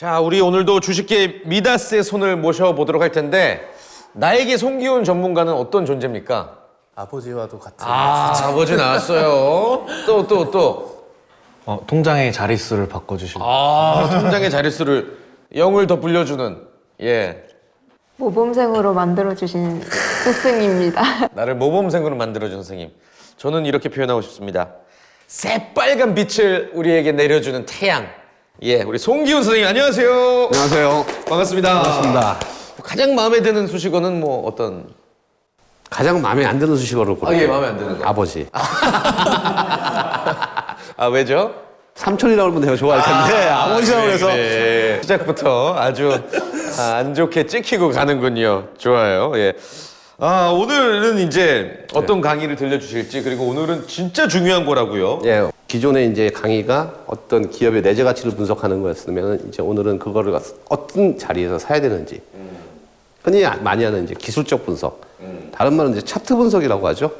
자, 우리 오늘도 주식계 미다스의 손을 모셔보도록 할 텐데 나에게 송기훈 전문가는 어떤 존재입니까? 아버지와도 같은. 아버지 나왔어요. 또. 통장의 자릿수를 바꿔주실. 통장의 자릿수를 0을 더 불려주는, 예. 모범생으로 만들어주신 스승입니다. 나를 모범생으로 만들어준 선생님. 저는 이렇게 표현하고 싶습니다. 새빨간 빛을 우리에게 내려주는 태양. 예, 우리 송기훈 선생님 안녕하세요. 안녕하세요. 반갑습니다. 반갑습니다. 가장 마음에 드는 수식어는 뭐 어떤? 가장 마음에 안 드는 수식어를 고르요. 예, 마음에 안 드는 거. 아버지. 왜죠? 삼촌이라고 하면 내가 좋아할 텐데 아버지라고 해서 네. 시작부터 아주 안 좋게 찍히고 가는군요. 좋아요. 예. 오늘은 이제 어떤 강의를 들려주실지, 그리고 오늘은 진짜 중요한 거라고요. 예, 기존에 이제 강의가 어떤 기업의 내재 가치를 분석하는 거였으면 이제 오늘은 그거를 어떤 자리에서 사야 되는지 흔히 많이 하는 이제 기술적 분석, 다른 말은 이제 차트 분석이라고 하죠.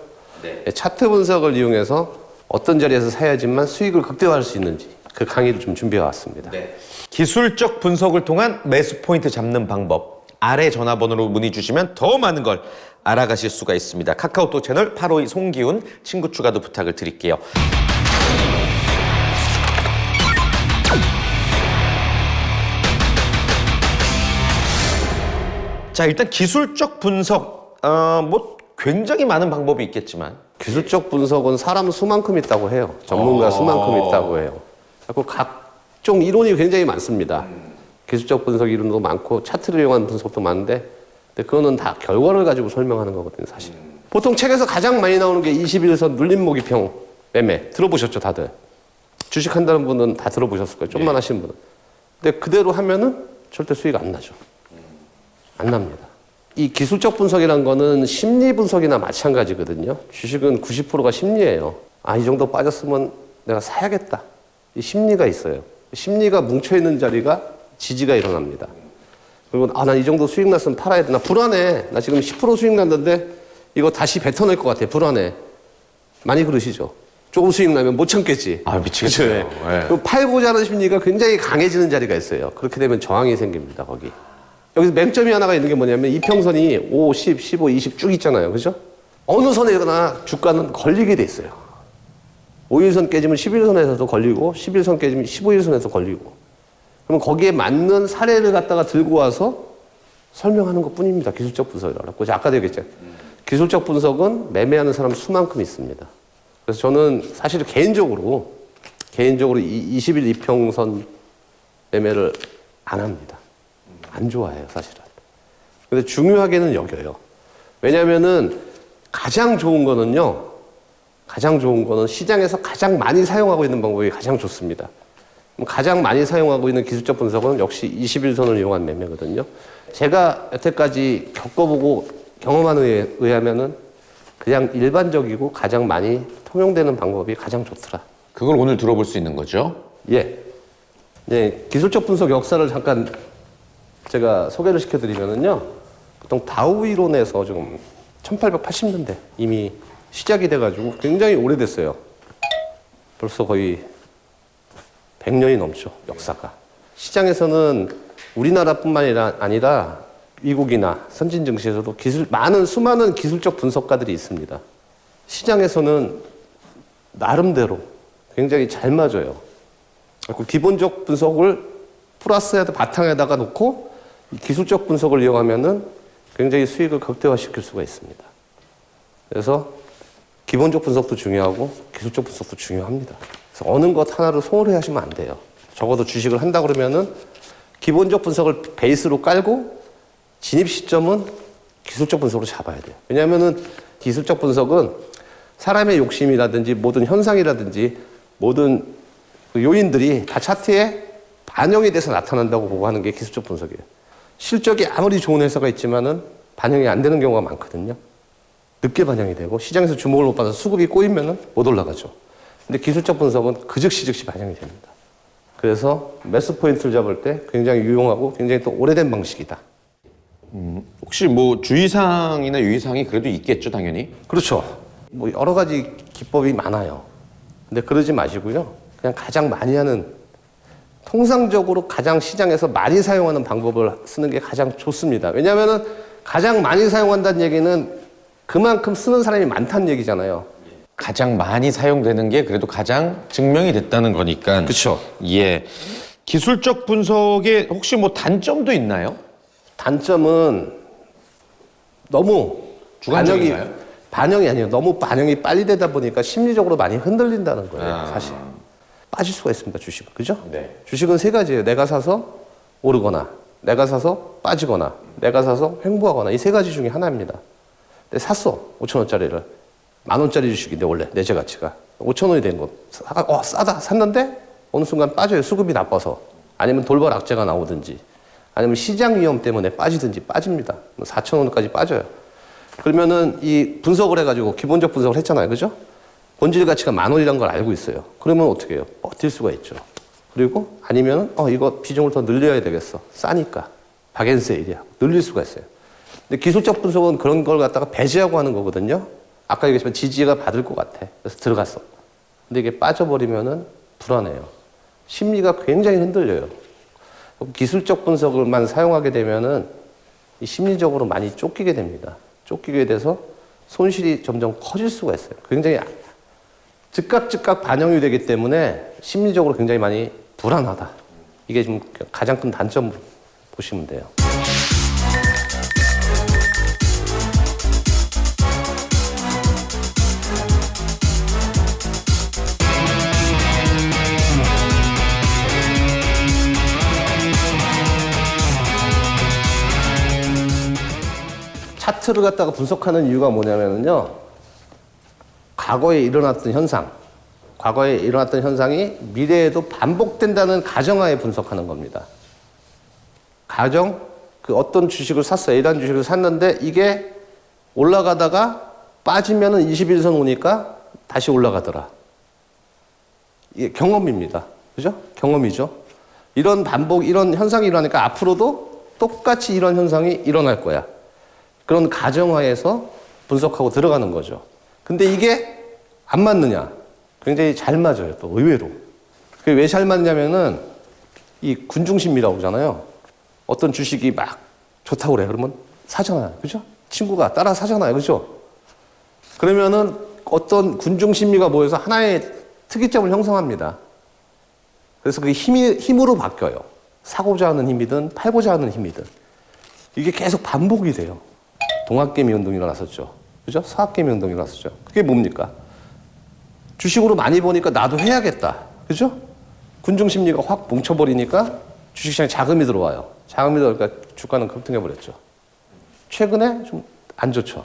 네. 예, 차트 분석을 이용해서 어떤 자리에서 사야지만 수익을 극대화할 수 있는지 그 강의를 좀 준비해 왔습니다. 네. 기술적 분석을 통한 매수 포인트 잡는 방법. 아래 전화번호로 문의 주시면 더 많은 걸 알아가실 수가 있습니다. 카카오톡 채널 852 송기훈 친구 추가도 부탁을 드릴게요. 자, 일단 기술적 분석, 뭐 굉장히 많은 방법이 있겠지만 기술적 분석은 사람 수만큼 있다고 해요. 전문가 수만큼 있다고 해요. 그리고 각종 이론이 굉장히 많습니다. 기술적 분석 이론도 많고 차트를 이용한 분석도 많은데, 근데 그거는 다 결과를 가지고 설명하는 거거든요, 사실. 보통 책에서 가장 많이 나오는 게 21선 눌림목이평 매매 들어보셨죠, 다들? 주식한다는 분은 다 들어보셨을 거예요, 좀만 하시는 분은. 근데 그대로 하면은 절대 수익 안 나죠. 안 납니다. 이 기술적 분석이란 거는 심리 분석이나 마찬가지거든요. 주식은 90%가 심리예요. 이 정도 빠졌으면 내가 사야겠다. 이 심리가 있어요. 심리가 뭉쳐있는 자리가 지지가 일어납니다. 그리고 난 이 정도 수익 났으면 팔아야 돼. 나 불안해. 나 지금 10% 수익 났는데 이거 다시 뱉어낼 것 같아. 불안해. 많이 그러시죠. 조금 수익 나면 못 참겠지. 미치겠어요. 네. 그리고 팔고자 하는 심리가 굉장히 강해지는 자리가 있어요. 그렇게 되면 저항이 생깁니다. 거기. 여기서 맹점이 하나가 있는 게 뭐냐면 이평선이 5, 10, 15, 20 쭉 있잖아요. 그죠? 어느 선에나 주가는 걸리게 돼 있어요. 5일선 깨지면 11선에서도 걸리고 11선 깨지면 15일선에서 걸리고. 그럼 거기에 맞는 사례를 갖다가 들고 와서 설명하는 것 뿐입니다. 기술적 분석이라고. 아까도 얘기했잖아요. 기술적 분석은 매매하는 사람 수만큼 있습니다. 그래서 저는 사실 개인적으로 20일 이평선 매매를 안 합니다. 안 좋아해요, 사실은. 근데 중요하게는 여겨요. 왜냐면은 가장 좋은 거는 시장에서 가장 많이 사용하고 있는 방법이 가장 좋습니다. 가장 많이 사용하고 있는 기술적 분석은 역시 21선을 이용한 매매거든요. 제가 여태까지 겪어보고 경험한 의하면은 그냥 일반적이고 가장 많이 통용되는 방법이 가장 좋더라. 그걸 오늘 들어볼 수 있는 거죠? 예. 네, 기술적 분석 역사를 잠깐 제가 소개를 시켜드리면은요. 보통 다우 이론에서 좀 1880년대 이미 시작이 돼가지고 굉장히 오래됐어요. 벌써 거의 100년이 넘죠, 역사가. 시장에서는 우리나라뿐만 아니라 미국이나 선진 증시에서도 수많은 기술적 분석가들이 있습니다. 시장에서는 나름대로 굉장히 잘 맞아요. 기본적 분석을 플러스에다 바탕에다가 놓고 기술적 분석을 이용하면은 굉장히 수익을 극대화시킬 수가 있습니다. 그래서 기본적 분석도 중요하고 기술적 분석도 중요합니다. 그래서 어느 것 하나를 소홀히 하시면 안 돼요. 적어도 주식을 한다 그러면은 기본적 분석을 베이스로 깔고 진입 시점은 기술적 분석으로 잡아야 돼요. 왜냐하면은 기술적 분석은 사람의 욕심이라든지 모든 현상이라든지 모든 요인들이 다 차트에 반영이 돼서 나타난다고 보고 하는 게 기술적 분석이에요. 실적이 아무리 좋은 회사가 있지만은 반영이 안 되는 경우가 많거든요. 늦게 반영이 되고 시장에서 주목을 못 받아서 수급이 꼬이면은 못 올라가죠. 근데 기술적 분석은 그 즉시 반영이 됩니다. 그래서 매수 포인트를 잡을 때 굉장히 유용하고 굉장히 또 오래된 방식이다. 혹시 뭐 주의사항이나 유의사항이 그래도 있겠죠, 당연히? 그렇죠. 뭐 여러 가지 기법이 많아요. 근데 그러지 마시고요. 그냥 가장 많이 하는 통상적으로 가장 시장에서 많이 사용하는 방법을 쓰는 게 가장 좋습니다. 왜냐하면 가장 많이 사용한다는 얘기는 그만큼 쓰는 사람이 많다는 얘기잖아요. 가장 많이 사용되는 게 그래도 가장 증명이 됐다는 거니까. 그렇죠. 예. 기술적 분석에 혹시 뭐 단점도 있나요? 단점은 너무 주관적인가요? 반영이 아니에요. 너무 반영이 빨리 되다 보니까 심리적으로 많이 흔들린다는 거예요. 사실 빠질 수가 있습니다. 주식은 그죠? 네. 주식은 세 가지예요. 내가 사서 오르거나, 내가 사서 빠지거나, 내가 사서 횡보하거나 이 세 가지 중에 하나입니다. 근데 샀어 5천 원짜리를 10,000원짜리 주식인데 원래 내재 가치가 5천 원이 된 거, 싸다 샀는데 어느 순간 빠져요. 수급이 나빠서 아니면 돌발 악재가 나오든지 아니면 시장 위험 때문에 빠지든지 빠집니다. 4천 원까지 빠져요. 그러면은 이 분석을 해가지고 기본적 분석을 했잖아요. 그죠? 본질 가치가 10,000원이라는 걸 알고 있어요. 그러면 어떻게 해요? 버틸 수가 있죠. 그리고 아니면 이거 비중을 더 늘려야 되겠어. 싸니까. 박앤세일이야. 늘릴 수가 있어요. 근데 기술적 분석은 그런 걸 갖다가 배제하고 하는 거거든요. 아까 얘기했지만 지지가 받을 것 같아. 그래서 들어갔어. 근데 이게 빠져버리면은 불안해요. 심리가 굉장히 흔들려요. 기술적 분석을만 사용하게 되면은 이 심리적으로 많이 쫓기게 됩니다. 쫓기게 돼서 손실이 점점 커질 수가 있어요. 굉장히 즉각 반영이 되기 때문에 심리적으로 굉장히 많이 불안하다. 이게 좀 가장 큰 단점 보시면 돼요. 차트를 갖다가 분석하는 이유가 뭐냐면요. 과거에 일어났던 현상이 미래에도 반복된다는 가정하에 분석하는 겁니다. 그 어떤 주식을 샀어요. A라는 주식을 샀는데 이게 올라가다가 빠지면은 21선 오니까 다시 올라가더라. 이게 경험입니다. 그죠? 경험이죠. 이런 현상이 일어나니까 앞으로도 똑같이 이런 현상이 일어날 거야. 그런 가정하에서 분석하고 들어가는 거죠. 근데 이게 안 맞느냐? 굉장히 잘 맞아요, 또 의외로. 그게 왜 잘 맞냐면은 이 군중심리라고 하잖아요. 어떤 주식이 막 좋다고 그래. 그러면 사잖아요. 그죠? 친구가 따라 사잖아요. 그죠? 그러면은 어떤 군중심리가 모여서 하나의 특이점을 형성합니다. 그래서 그게 힘으로 바뀌어요. 사고자 하는 힘이든 팔고자 하는 힘이든. 이게 계속 반복이 돼요. 동학개미 운동이 일어났었죠. 그죠? 서학개미 운동이 일어났었죠. 그게 뭡니까? 주식으로 많이 보니까 나도 해야겠다. 그죠? 군중심리가 확 뭉쳐버리니까 주식시장에 자금이 들어와요. 자금이 들어오니까 주가는 급등해버렸죠. 최근에 좀 안 좋죠.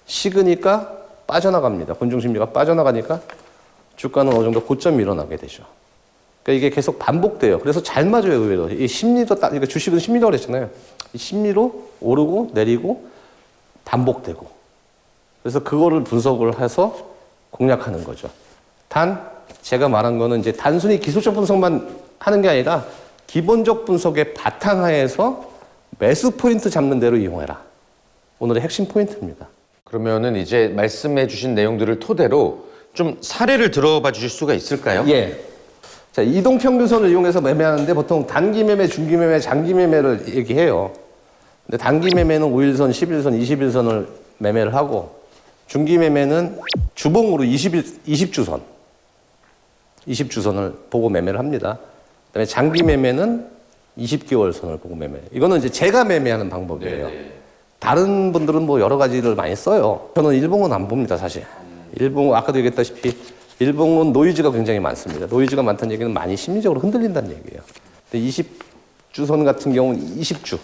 식으니까 빠져나갑니다. 군중심리가 빠져나가니까 주가는 어느 정도 고점이 일어나게 되죠. 그러니까 이게 계속 반복돼요. 그래서 잘 맞아요, 의외로. 이 심리도 그러니까 주식은 심리라고 그랬잖아요. 이 심리로 오르고 내리고 반복되고. 그래서 그거를 분석을 해서 공략하는 거죠. 단, 제가 말한 거는 이제 단순히 기술적 분석만 하는 게 아니라 기본적 분석의 바탕하에서 매수 포인트 잡는 대로 이용해라. 오늘의 핵심 포인트입니다. 그러면은 이제 말씀해 주신 내용들을 토대로 좀 사례를 들어봐 주실 수가 있을까요? 예. 자, 이동평균선을 이용해서 매매하는데 보통 단기 매매, 중기 매매, 장기 매매를 얘기해요. 근데 단기 매매는 5일선, 11선, 21선을 매매를 하고 중기 매매는 주봉으로 20주선, 20주선을 보고 매매를 합니다. 그다음에 장기 매매는 20개월 선을 보고 매매. 이거는 이제 제가 매매하는 방법이에요. 다른 분들은 뭐 여러 가지를 많이 써요. 저는 일봉은 안 봅니다, 사실. 일봉은 아까도 얘기했다시피 일봉은 노이즈가 굉장히 많습니다. 노이즈가 많다는 얘기는 많이 심리적으로 흔들린다는 얘기예요. 근데 20주선 같은 경우는 20주,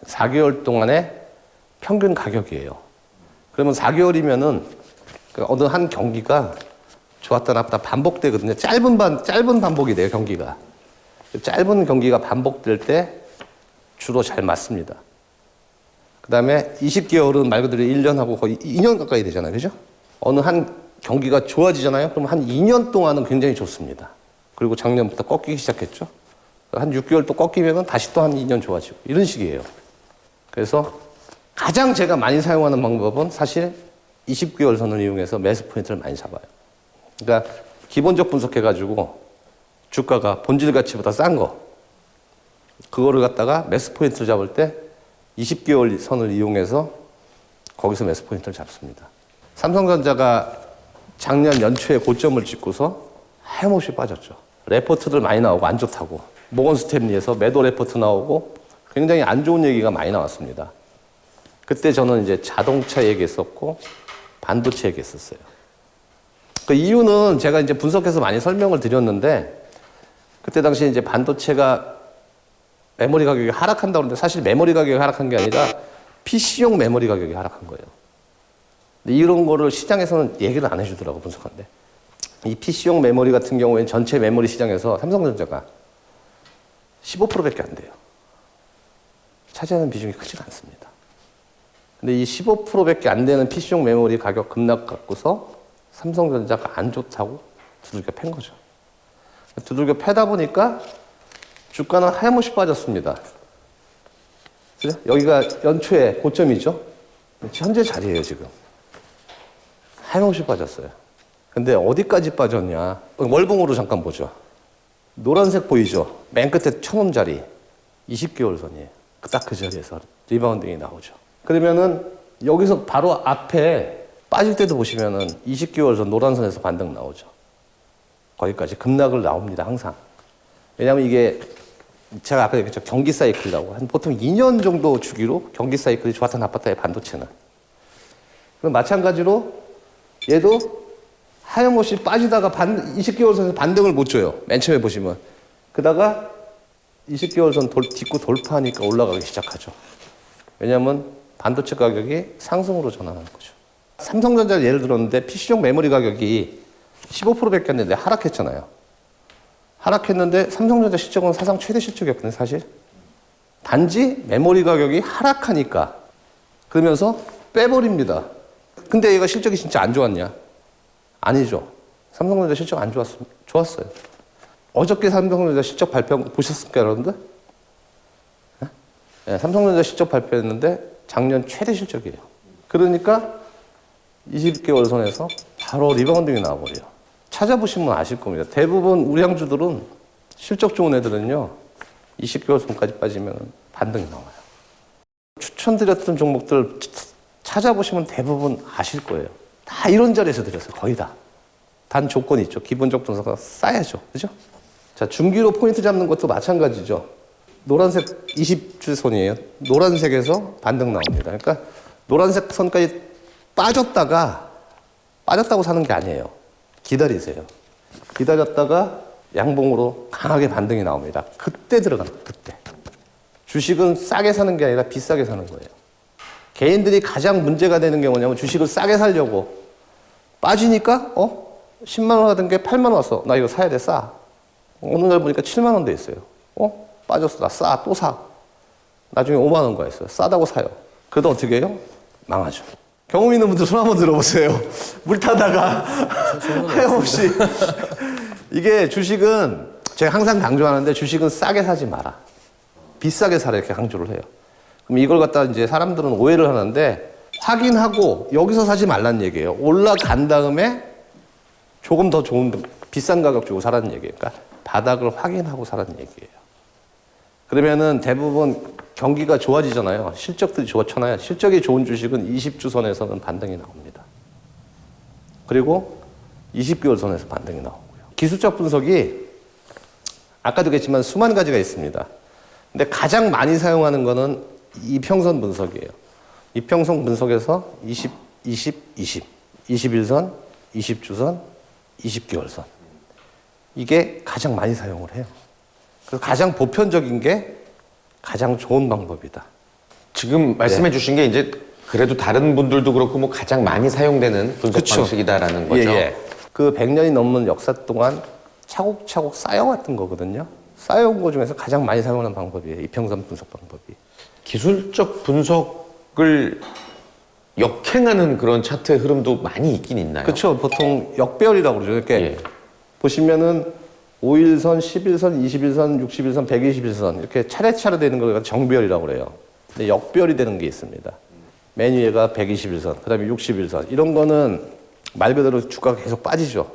4개월 동안의 평균 가격이에요. 그러면 4개월이면은 어느 한 경기가 좋았다 나쁘다 반복되거든요. 짧은 반복이 돼요, 경기가. 짧은 경기가 반복될 때 주로 잘 맞습니다. 그 다음에 20개월은 말 그대로 1년하고 거의 2년 가까이 되잖아요. 그죠? 어느 한 경기가 좋아지잖아요. 그럼 한 2년 동안은 굉장히 좋습니다. 그리고 작년부터 꺾이기 시작했죠. 한 6개월 또 꺾이면 다시 또 한 2년 좋아지고. 이런 식이에요. 그래서 가장 제가 많이 사용하는 방법은 사실 20개월 선을 이용해서 매수 포인트를 많이 잡아요. 그러니까 기본적 분석해가지고 주가가 본질 가치보다 싼 거. 그거를 갖다가 매수 포인트를 잡을 때 20개월 선을 이용해서 거기서 매수 포인트를 잡습니다. 삼성전자가 작년 연초에 고점을 찍고서 하염없이 빠졌죠. 레포트들 많이 나오고 안 좋다고. 모건 스탠리에서 매도 레포트 나오고 굉장히 안 좋은 얘기가 많이 나왔습니다. 그때 저는 이제 자동차 얘기했었고 반도체 얘기했었어요. 그 이유는 제가 이제 분석해서 많이 설명을 드렸는데 그때 당시에 이제 반도체가 메모리 가격이 하락한다고 그러는데 사실 메모리 가격이 하락한 게 아니라 PC용 메모리 가격이 하락한 거예요. 근데 이런 거를 시장에서는 얘기를 안 해주더라고, 분석하는데. 이 PC용 메모리 같은 경우에는 전체 메모리 시장에서 삼성전자가 15%밖에 안 돼요. 차지하는 비중이 크지가 않습니다. 근데 이 15%밖에 안 되는 PC용 메모리 가격 급락 갖고서 삼성전자가 안 좋다고 두들겨 팬 거죠. 두들겨 패다 보니까 주가는 하염없이 빠졌습니다. 그죠? 여기가 연초에 고점이죠? 현재 자리예요, 지금. 하염없이 빠졌어요. 근데 어디까지 빠졌냐? 월봉으로 잠깐 보죠. 노란색 보이죠? 맨 끝에 1,000원짜리 20개월 선이에요. 딱 그 자리에서 리바운딩이 나오죠. 그러면은 여기서 바로 앞에 빠질 때도 보시면은 20개월 선 노란선에서 반등 나오죠. 거기까지 급락을 나옵니다, 항상. 왜냐하면 이게 제가 아까 얘기했죠. 경기 사이클이라고. 한 보통 2년 정도 주기로 경기 사이클이 좋았다 나빴다의 반도체는. 그럼 마찬가지로 얘도 하염없이 빠지다가 20개월 선에서 반등을 못 줘요. 맨 처음에 보시면. 그러다가 20개월 선 딛고 돌파하니까 올라가기 시작하죠. 왜냐하면 반도체 가격이 상승으로 전환하는 거죠. 삼성전자를 예를 들었는데 PC용 메모리 가격이 15%밖에 안 됐는데 하락했잖아요. 하락했는데 삼성전자 실적은 사상 최대 실적이었거든요, 사실. 단지 메모리 가격이 하락하니까 그러면서 빼버립니다. 근데 얘가 실적이 진짜 안 좋았냐? 아니죠. 삼성전자 실적 안 좋았어요. 어저께 삼성전자 실적 발표 보셨습니까, 여러분들? 네, 삼성전자 실적 발표했는데 작년 최대 실적이에요. 그러니까 20개월 선에서 바로 리바운딩이 나와버려요. 찾아보시면 아실 겁니다. 대부분 우량주들은 실적 좋은 애들은요 20개월 선까지 빠지면 반등이 나와요. 추천드렸던 종목들 찾아보시면 대부분 아실 거예요. 다 이런 자리에서 드렸어요. 거의 다. 단 조건이 있죠. 기본적 분석가 쌓야죠. 그죠? 자, 중기로 포인트 잡는 것도 마찬가지죠. 노란색 20주선이에요. 노란색에서 반등 나옵니다. 그러니까 노란색 선까지 빠졌다고 사는 게 아니에요. 기다리세요. 기다렸다가 양봉으로 강하게 반등이 나옵니다. 그때 들어가는 거예요. 그때. 주식은 싸게 사는 게 아니라 비싸게 사는 거예요. 개인들이 가장 문제가 되는 게 뭐냐면 주식을 싸게 사려고 빠지니까 10만 원 하던 게 8만 원 왔어. 나 이거 사야 돼. 싸. 어느 날 보니까 7만 원 돼 있어요. 빠졌어. 나 싸. 또 사. 나중에 5만 원 거였어요. 싸다고 사요. 그래도 어떻게 해요? 망하죠. 경험 있는 분들 손 한번 들어보세요. 물 타다가 하염없이. 이게 주식은 제가 항상 강조하는데 주식은 싸게 사지 마라. 비싸게 사라 이렇게 강조를 해요. 그럼 이걸 갖다 이제 사람들은 오해를 하는데 확인하고 여기서 사지 말라는 얘기예요. 올라간 다음에 조금 더 좋은 비싼 가격 주고 사라는 얘기예요. 그러니까 바닥을 확인하고 사라는 얘기예요. 그러면은 대부분 경기가 좋아지잖아요. 실적들이 좋잖아요. 실적이 좋은 주식은 20주선에서는 반등이 나옵니다. 그리고 20개월 선에서 반등이 나오고요. 기술적 분석이 아까도 얘기했지만 수만 가지가 있습니다. 근데 가장 많이 사용하는 거는 이평선 분석이에요. 이평선 분석에서 20, 20, 20, 21선, 20주선, 20개월 선. 이게 가장 많이 사용을 해요. 그래서 가장 보편적인 게 가장 좋은 방법이다. 지금 말씀해 주신 게 이제 그래도 다른 분들도 그렇고 뭐 가장 많이 사용되는 분석 그쵸. 방식이다라는 거죠. 예. 그 100년이 넘는 역사 동안 차곡차곡 쌓여왔던 거거든요. 쌓여온 거 중에서 가장 많이 사용하는 방법이에요. 이평선 분석 방법이. 기술적 분석을 역행하는 그런 차트의 흐름도 많이 있긴 있나요? 그렇죠. 보통 역배열이라고 그러죠. 이렇게 예. 보시면은 5일선, 11선, 21선, 61선, 121선 이렇게 차례차례 되는 걸 정배열이라고 그래요. 근데 역배열이 되는 게 있습니다. 맨 위에가 121선, 그 다음에 61선. 이런 거는 말 그대로 주가가 계속 빠지죠.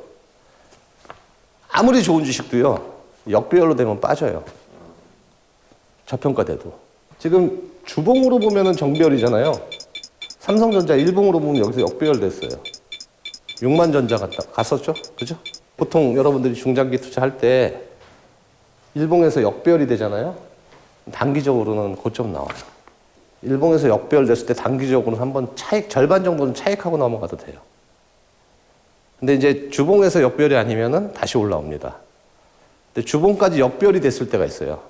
아무리 좋은 주식도요. 역배열로 되면 빠져요. 저평가돼도. 지금 주봉으로 보면은 정배열이잖아요. 삼성전자 일봉으로 보면 여기서 역배열 됐어요. 6만 전자 갔었죠? 그죠? 보통 여러분들이 중장기 투자할 때 일봉에서 역배열이 되잖아요. 단기적으로는 고점 나와요. 일봉에서 역배열 됐을 때 단기적으로는 한번 차익, 절반 정도는 차익하고 넘어가도 돼요. 근데 이제 주봉에서 역배열이 아니면은 다시 올라옵니다. 근데 주봉까지 역배열이 됐을 때가 있어요.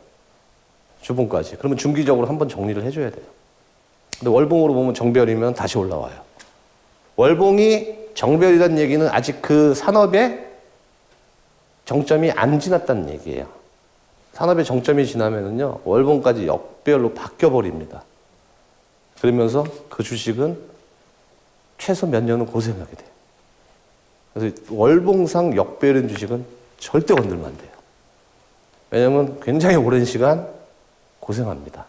주봉까지. 그러면 중기적으로 한번 정리를 해줘야 돼요. 근데 월봉으로 보면 정배열이면 다시 올라와요. 월봉이 정배열이라는 얘기는 아직 그 산업의 정점이 안 지났다는 얘기예요. 산업의 정점이 지나면은요, 월봉까지 역배열로 바뀌어버립니다. 그러면서 그 주식은 최소 몇 년은 고생하게 돼요. 그래서 월봉상 역배열인 주식은 절대 건들면 안 돼요. 왜냐면 굉장히 오랜 시간 고생합니다.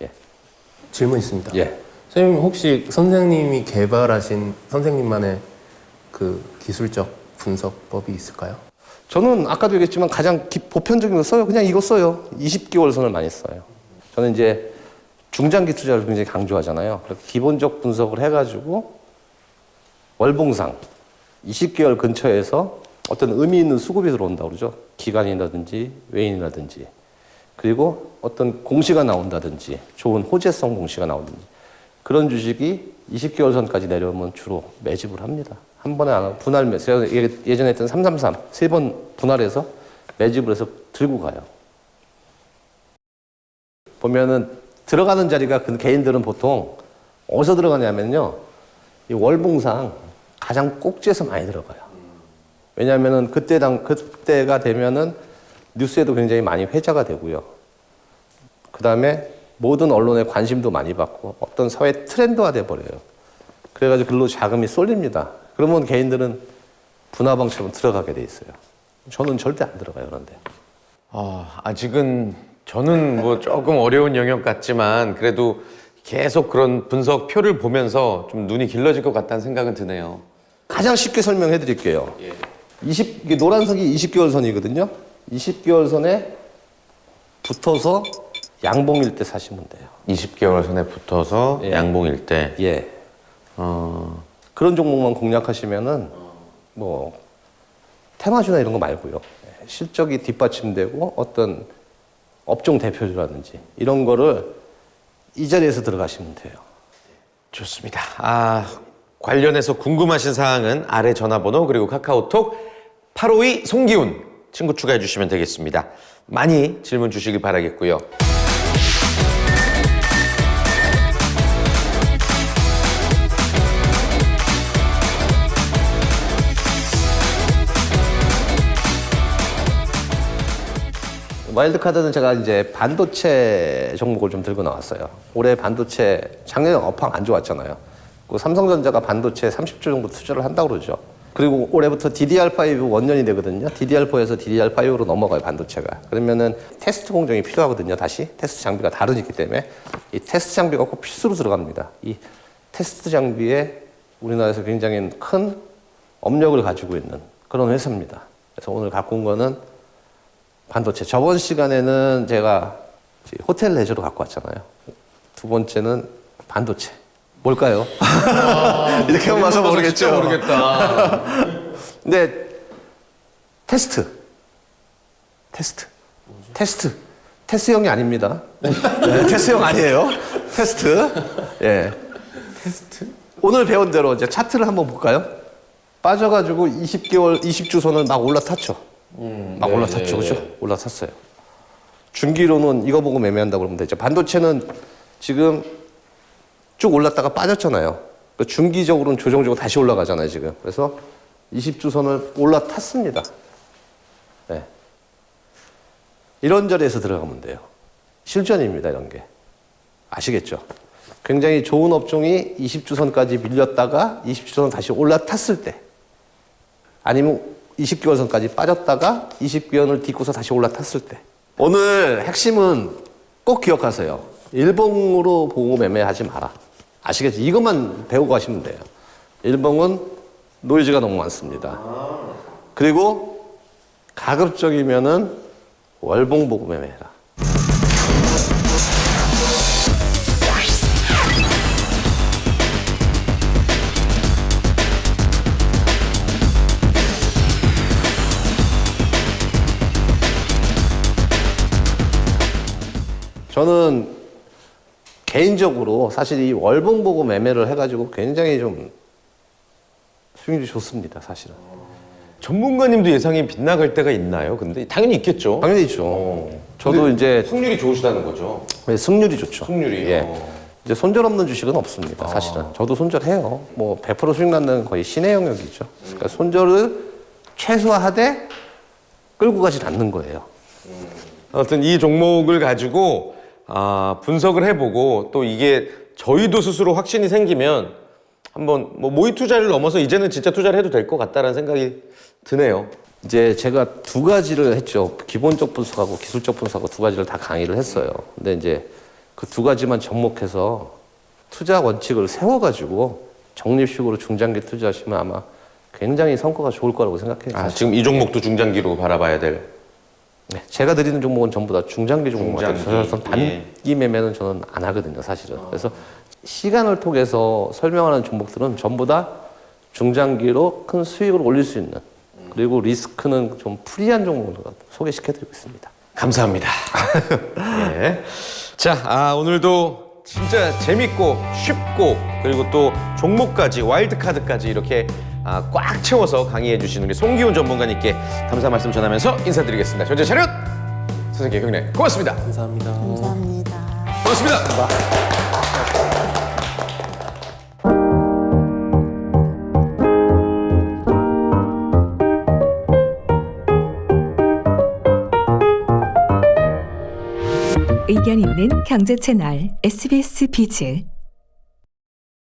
예. 질문 있습니다. 예. 선생님 혹시 선생님이 개발하신 선생님만의 그 기술적 분석법이 있을까요? 저는 아까도 얘기했지만 가장 보편적인 거 써요. 그냥 이거 써요. 20개월 선을 많이 써요. 저는 이제 중장기 투자를 굉장히 강조하잖아요. 그래서 기본적 분석을 해가지고 월봉상 20개월 근처에서 어떤 의미 있는 수급이 들어온다고 그러죠. 기관이라든지 외인이라든지. 그리고 어떤 공시가 나온다든지 좋은 호재성 공시가 나오든지 그런 주식이 20개월 선까지 내려오면 주로 매집을 합니다. 한 번에 안 하고 분할 매집. 제가 예전에 했던 333 세 번 분할해서 매집을 해서 들고 가요. 보면은 들어가는 자리가 그 개인들은 보통 어디서 들어가냐면요. 이 월봉상 가장 꼭지에서 많이 들어가요. 왜냐하면은 그때가 되면은 뉴스에도 굉장히 많이 회자가 되고요. 그 다음에 모든 언론의 관심도 많이 받고 어떤 사회 트렌드화 돼버려요. 그래가지고 글로 자금이 쏠립니다. 그러면 개인들은 분화방처럼 들어가게 돼 있어요. 저는 절대 안 들어가요, 그런데. 아직은 저는 뭐 조금 어려운 영역 같지만 그래도 계속 그런 분석 표를 보면서 좀 눈이 길러질 것 같다는 생각은 드네요. 가장 쉽게 설명해 드릴게요. 이게 노란색이 20개월 선이거든요. 20개월 선에 붙어서 양봉일 때 사시면 돼요. 20개월 선에 붙어서 예. 양봉일 때. 예. 그런 종목만 공략하시면은 뭐 테마주나 이런 거 말고요. 실적이 뒷받침되고 어떤 업종 대표주라든지 이런 거를 이 자리에서 들어가시면 돼요. 좋습니다. 관련해서 궁금하신 사항은 아래 전화번호 그리고 카카오톡 852 송기훈 친구 추가해 주시면 되겠습니다. 많이 질문 주시길 바라겠고요. 와일드카드는 제가 이제 반도체 종목을 좀 들고 나왔어요. 올해 반도체, 작년에 업황 안 좋았잖아요. 그 삼성전자가 반도체 30조 정도 투자를 한다고 그러죠. 그리고 올해부터 DDR5 원년이 되거든요. DDR4에서 DDR5로 넘어가요, 반도체가. 그러면은 테스트 공정이 필요하거든요, 다시. 테스트 장비가 다르기 때문에. 이 테스트 장비가 꼭 필수로 들어갑니다. 이 테스트 장비에 우리나라에서 굉장히 큰 업력을 가지고 있는 그런 회사입니다. 그래서 오늘 갖고 온 거는 반도체. 저번 시간에는 제가 호텔 레저로 갖고 왔잖아요. 두 번째는 반도체. 뭘까요? 이렇게 하면 와서 모르겠죠. 모르겠다. 근데 테스트. 테스트형이 아닙니다. 네, 테스트형 아니에요. 테스트. 예. 테스트. 오늘 배운 대로 이제 차트를 한번 볼까요? 빠져가지고 20주선을 막 올라탔죠. 막 올라탔죠, 그죠? 올라탔어요. 중기로는 이거 보고 매매한다고 그러면 되죠. 반도체는 지금 쭉 올랐다가 빠졌잖아요. 중기적으로는 조정적으로 다시 올라가잖아요, 지금. 그래서 20주선을 올라탔습니다. 네. 이런 자리에서 들어가면 돼요. 실전입니다, 이런 게. 아시겠죠? 굉장히 좋은 업종이 20주선까지 밀렸다가 20주선 다시 올라탔을 때, 아니면 20개월 선까지 빠졌다가 20개월을 딛고서 다시 올라탔을 때. 오늘 핵심은 꼭 기억하세요. 일봉으로 보고 매매하지 마라. 아시겠죠? 이것만 배우고 가시면 돼요. 일봉은 노이즈가 너무 많습니다. 그리고 가급적이면은 월봉 보고 매매해라. 저는 개인적으로 사실 이 월봉 보고 매매를 해가지고 굉장히 좀 수익률이 좋습니다, 사실은. 전문가님도 예상이 빗나갈 때가 있나요? 근데 당연히 있겠죠. 당연히 있죠. 저도 이제 승률이 좋으시다는 거죠. 승률이 좋죠. 승률이. 예. 이제 손절 없는 주식은 없습니다, 사실은. 저도 손절해요. 뭐 100% 수익 나는 거의 신의 영역이죠. 그러니까 손절을 최소화하되 끌고 가진 않는 거예요. 아무튼 이 종목을 가지고 분석을 해보고 또 이게 저희도 스스로 확신이 생기면 한번 뭐 모의 투자를 넘어서 이제는 진짜 투자를 해도 될 것 같다라는 생각이 드네요. 이제 제가 두 가지를 했죠. 기본적 분석하고 기술적 분석하고 두 가지를 다 강의를 했어요. 근데 이제 그 두 가지만 접목해서 투자 원칙을 세워가지고 적립식으로 중장기 투자하시면 아마 굉장히 성과가 좋을 거라고 생각해요. 지금 이 종목도 중장기로 바라봐야 될. 네, 제가 드리는 종목은 전부 다 중장기 종목이에요. 중장기. 그래서 단기 매매는 저는 안 하거든요, 사실은. 그래서 시간을 통해서 설명하는 종목들은 전부 다 중장기로 큰 수익을 올릴 수 있는, 그리고 리스크는 좀 프리한 종목을 소개시켜드리고 있습니다. 감사합니다. 예. 자, 오늘도 진짜 재밌고 쉽고 그리고 또 종목까지 와일드카드까지 이렇게 꽉 채워서 강의해 주시는 우리 송기훈 전문가님께 감사 말씀 전하면서 인사드리겠습니다. 전체 차렷! 선생님 경례 고맙습니다. 감사합니다. 감사합니다. 고맙습니다. 의견 있는 경제 채널 SBS 비즈